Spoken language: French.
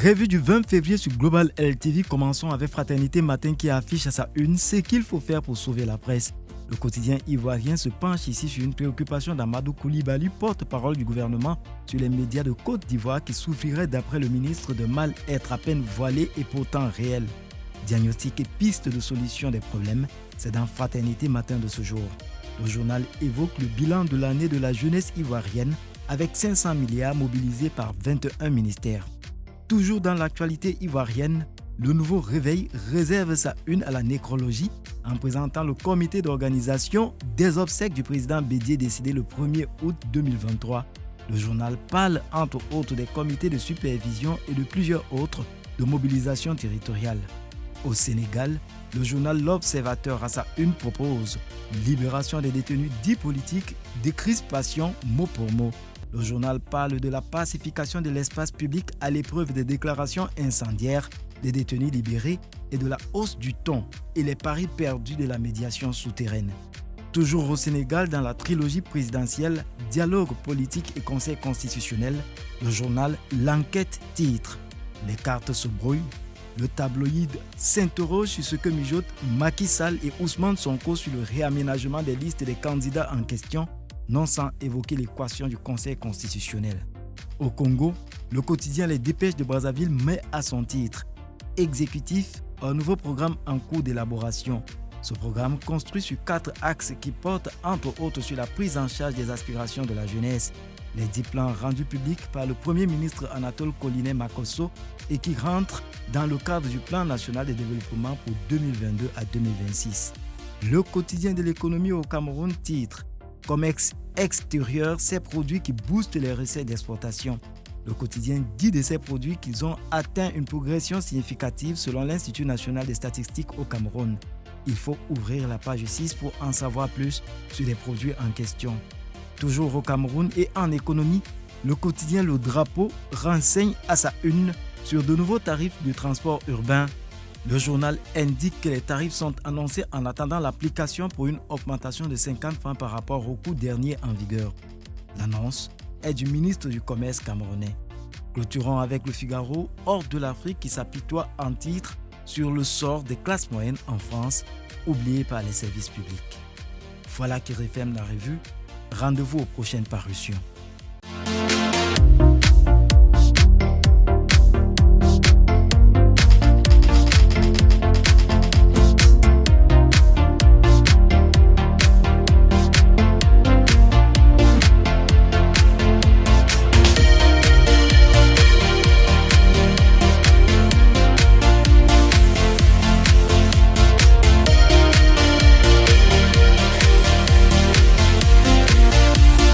Revue du 20 février sur Global LTV, commençons avec Fraternité Matin qui affiche à sa une ce qu'il faut faire pour sauver la presse. Le quotidien ivoirien se penche ici sur une préoccupation d'Amadou Coulibaly, porte-parole du gouvernement, sur les médias de Côte d'Ivoire qui souffriraient d'après le ministre de mal être à peine voilé et pourtant réel. Diagnostic et piste de solution des problèmes, c'est dans Fraternité Matin de ce jour. Le journal évoque le bilan de l'année de la jeunesse ivoirienne avec 500 milliards mobilisés par 21 ministères. Toujours dans l'actualité ivoirienne, le Nouveau Réveil réserve sa une à la nécrologie en présentant le comité d'organisation des obsèques du président Bédié décidé le 1er août 2023. Le journal parle entre autres des comités de supervision et de plusieurs autres de mobilisation territoriale. Au Sénégal, le journal L'Observateur à sa une propose libération des détenus dits politiques, décrispation mot pour mot. Le journal parle de la pacification de l'espace public à l'épreuve des déclarations incendiaires des détenus libérés et de la hausse du ton et les paris perdus de la médiation souterraine. Toujours au Sénégal, dans la trilogie présidentielle Dialogue politique et Conseil constitutionnel, le journal L'Enquête titre « Les cartes se brouillent ». Le tabloïd s'interroge sur ce que mijotent Macky Sall et Ousmane Sonko sur le réaménagement des listes des candidats en question, non sans évoquer l'équation du Conseil constitutionnel. Au Congo, le quotidien Les Dépêches de Brazzaville met à son titre « Exécutif, un nouveau programme en cours d'élaboration ». Ce programme construit sur 4 axes qui portent entre autres sur la prise en charge des aspirations de la jeunesse. Les 10 plans rendus publics par le Premier ministre Anatole Collinet Makosso et qui rentrent dans le cadre du plan national de développement pour 2022 à 2026. Le quotidien de l'économie au Cameroun titre « Comex extérieur, ces produits qui boostent les recettes d'exportation ». Le quotidien dit de ces produits qu'ils ont atteint une progression significative selon l'Institut national des statistiques au Cameroun. Il faut ouvrir la page 6 pour en savoir plus sur les produits en question. Toujours au Cameroun et en économie, le quotidien Le Drapeau renseigne à sa une sur de nouveaux tarifs de transport urbain. Le journal indique que les tarifs sont annoncés en attendant l'application pour une augmentation de 50 francs par rapport au coût dernier en vigueur. L'annonce est du ministre du Commerce camerounais. Clôturons avec Le Figaro, hors de l'Afrique qui s'apitoie en titre sur le sort des classes moyennes en France, oubliées par les services publics. Voilà qui referme la revue. Rendez-vous aux prochaines parutions.